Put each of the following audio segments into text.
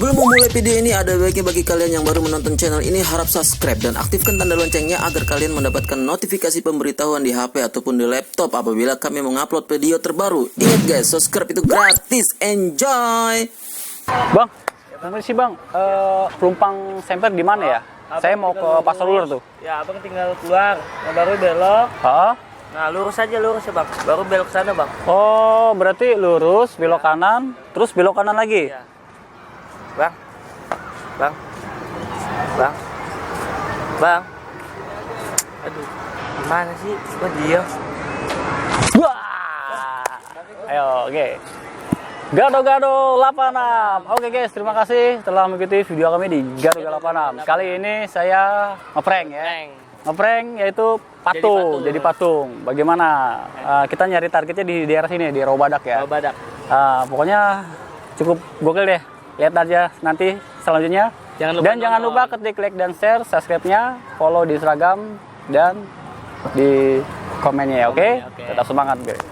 Sebelum memulai video ini, ada baiknya bagi kalian yang baru menonton channel ini harap subscribe dan aktifkan tanda loncengnya agar kalian mendapatkan notifikasi pemberitahuan di HP ataupun di laptop apabila kami mengupload video terbaru. Ingat guys, subscribe itu gratis. Enjoy. Bang, permisi bang, pelumpang semper di mana ya? Saya mau ke Pasar Ular tuh. Ya, abang tinggal keluar, baru belok. Hah? Nah, lurus aja lurus ya bang, baru belok ke sana bang. Oh, berarti lurus, belok kanan, terus belok kanan lagi? Ya. Bang, bang, bang, bang. Aduh, gimana sih? Kok diam? Wah! Ayo, oke. Gado-gado 86. Oke guys, terima kasih telah mengikuti video kami di Gado-gado 86. Kali ini saya ngeprank ya. Ngeprank yaitu patung, jadi patung. Bagaimana? Kita nyari targetnya di daerah sini, di Robadak ya. Robadak. Pokoknya cukup gokil deh. Lihat aja nanti selanjutnya. Jangan lupa ketik like dan share, subscribe-nya, follow di Instagram dan di komennya ya, oke? Tetap semangat guys.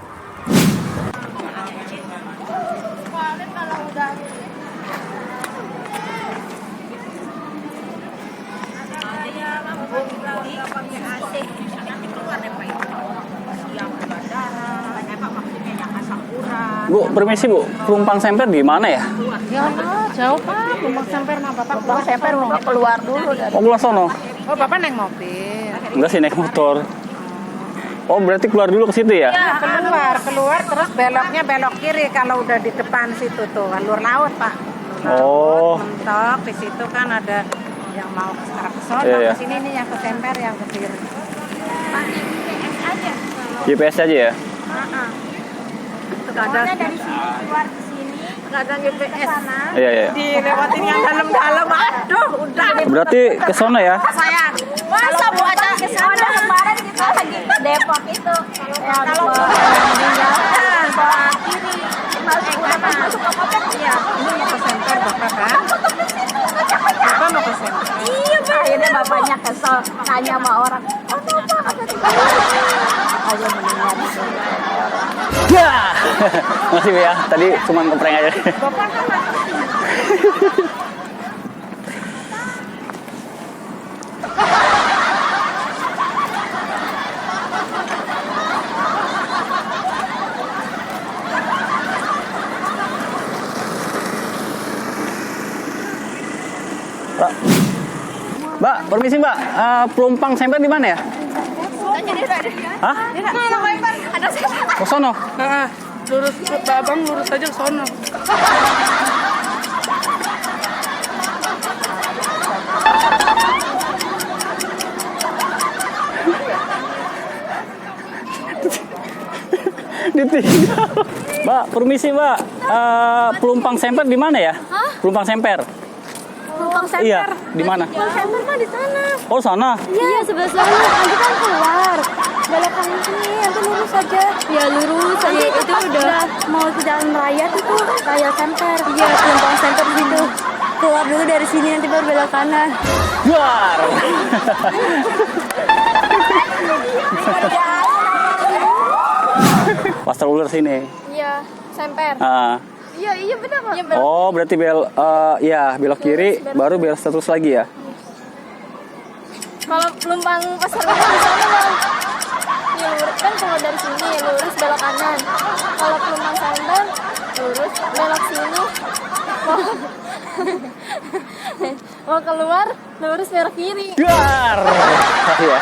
Bu, permisi Bu, pelumpang semper di mana ya? Ya, jauh Pak, Lumbang Semper mah Bapak Lumbang Semper mau keluar dulu dari. Oh, keluar sono? Oh, Bapak naik mobil. Enggak sih, naik motor. Oh, berarti keluar dulu ke situ ya? Ya, keluar terus beloknya belok kiri kalau udah di depan situ tuh, alur laut Pak. Oh. Mentok di situ kan ada yang mau ke arah ke sono, Iya. ke sini nih yang ke Semper yang ke kiri. GPS aja ya? Ada dari sini keluar ke sini. Kadang GPS sana. Iya. Dilewatin yang dalam-dalam. Aduh, udah. Berarti ke sono ya? Sayang. Masa Bu Aca ada kemarin kita lagi ke Depok itu. Kalau meninggalkan bawa kiri masuk kanan. masuk ke komplek Iya, ini mau ke Semper Bapak kan? Bapak mau ke Semper. Iya Pak. Akhirnya bapaknya kesel tanya sama orang. Oh Bapak kata tiba. Ayo mendengar di sini. Ya. Makasih ya, tadi cuma ngeprank aja. Bapak kan Mbak, permisi Mbak, pelumpang semper di mana ya? Hah? Ada siapa? Ke sono? lurus, Abang lurus aja ke sono. Ditinggal. Mbak, permisi Mbak, pelumpang semper di mana ya? Hah? Pelumpang semper? Pelumpang Semper. Iya, di mana? Pelumpang Semper kan di sana. Oh, sana. Iya, sebelah sana. Nanti kan keluar. Belok kanan sini, nanti lurus aja. Ya lurus aja. Itu udah mau ke jalan raya itu raya Semper. Iya, Pelumpang Semper di situ. Keluar dulu dari sini nanti baru belok kanan. Luar. Pasar Ular sini. Iya, Semper. Iya benar Pak. Iya, Oh, berarti belok kiri, baru belok terus lagi ya? kalau pelumpang pasar Ular di sana Bang. Ya lurus kan kalau dari sini lurus belok kanan. Kalau pelumpang Semper lurus belok sini. Mau keluar lurus belok kiri. Luar. Ya.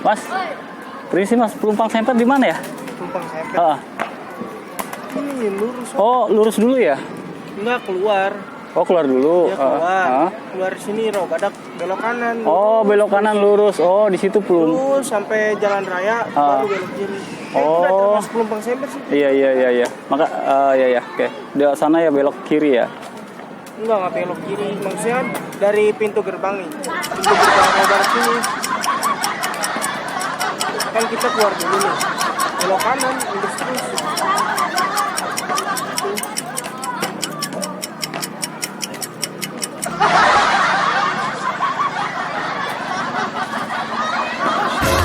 Mas, permisi Mas, pelumpang semper di mana ya? Pelumpang semper. Ini lurus. Oh, lurus dulu ya? Enggak keluar. Oh, keluar dulu. Ya keluar. Keluar sini Robadak belok kanan. Oh, belok kanan lurus. Oh, di situ Lurus sampai jalan raya baru belok kiri. Itu udah termasuk pelumpang semper sih. Iya. Maka ya. Oke. Di sana ya belok kiri ya. Enggak belok kiri. Maksudnya dari pintu gerbang nih. Pintu gerbang Robadak sini. Kan kita keluar dulu nih. Belok kanan, lurus terus.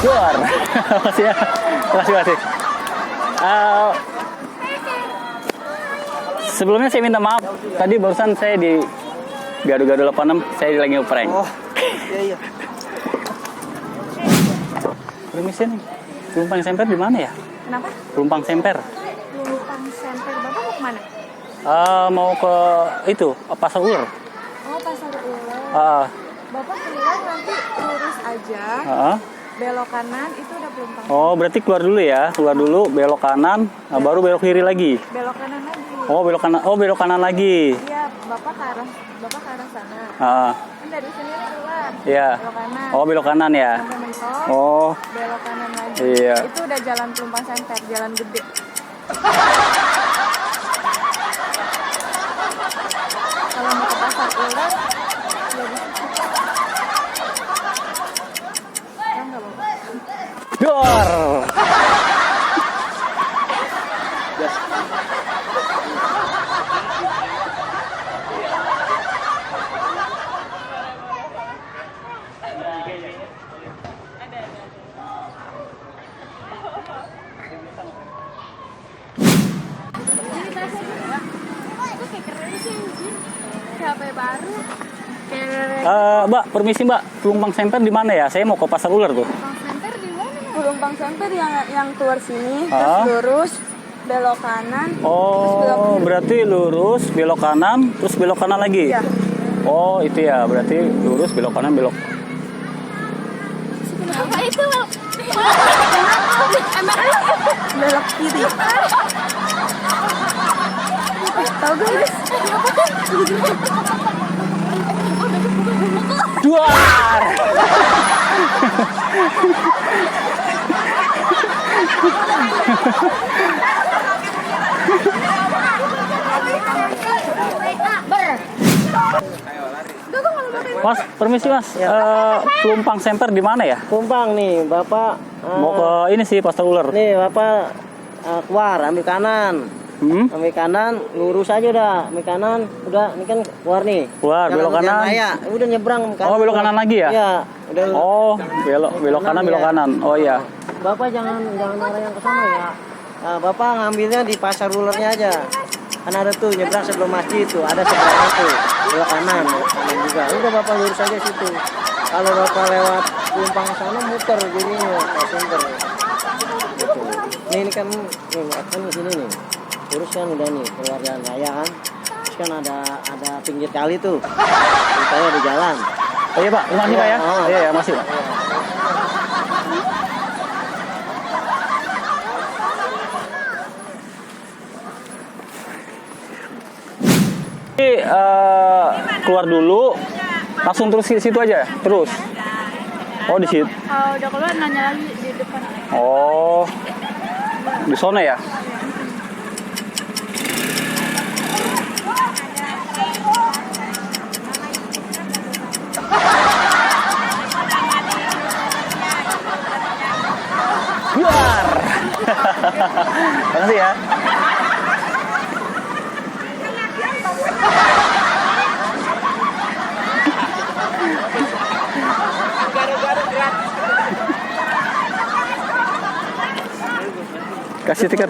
Luar. Makasih ya. Makasih. Sebelumnya saya minta maaf. Tadi barusan saya di Gado-Gado 86, saya lagi ngeprank. Oh, iya. Permisi nih. Pelumpang semper di mana ya? Kenapa? Pelumpang semper. Lumpang semper. Bapak mau kemana? Mau ke itu, Pasar Ular. Oh, pasar ular. Bapak keluar nanti lurus aja. Belok kanan itu udah Pelumpang. Oh, berarti keluar dulu ya. Keluar dulu, belok kanan, baru belok kiri lagi. Belok kanan lagi. Oh, belok kanan. Oh, belok kanan lagi. Iya, Bapak ke arah sana. Kan dari sini keluar. Iya. Belok kanan. Oh, belok kanan ya. Sampai mentok. Oh, Belok kanan lagi. Iya. Itu udah jalan Pelumpang semper, jalan gede. Kalau mau ke pasar ular, ya di situ. Ya enggak, Bapak? dor. HP baru. Mbak, permisi Mbak. Pelumpang semper di mana ya? Saya mau ke Pasar Ular tuh. Pelumpang semper di mana? Pelumpang semper yang keluar sini, terus lurus, belok kanan. Oh, berarti lurus, belok kanan, terus belok kanan lagi? Iya. Oh, itu ya. Berarti lurus, belok kanan, belok. Apa itu? Belok kiri. Tahu guys? Duar! Mas, permisi Mas. Pelumpang semper di mana ya? Pelumpang nih, Bapak. Mau ke ini sih, Pasar Ular. Nih, Bapak keluar, ambil kanan. Ambil kanan, lurus aja udah. Ambil kanan, udah. Ini kan keluar nih. Keluar, belok kanan. Raya. Udah nyebrang kanan. Oh, belok kanan lagi ya? Iya, udah. Oh, belok kanan, belok kanan. Oh iya. Bapak jangan arah yang ke sana ya. Bapak ngambilnya di Pasar Ularnya aja. Kan ada tuh nyebrang sebelum masjid tuh, ada seberang tuh. Belok kanan juga. Udah Bapak lurus aja situ. Kalau Bapak lewat Pelumpang sana muter jadinya Pak Semper. Gitu. Ini kan di sini nih. Lurus kan udah nih keluar jalan raya kan. Terus kan ada pinggir kali tuh. Saya di jalan. Oh iya Pak, masih Pak ya? Iya, ya, masih Pak. Jadi keluar dulu, langsung terus ke situ aja, terus. Oh di situ. Kalau udah keluar nanya lagi di depan. Oh, di sana ya? Luar. Makasih ya. Kasih tiket.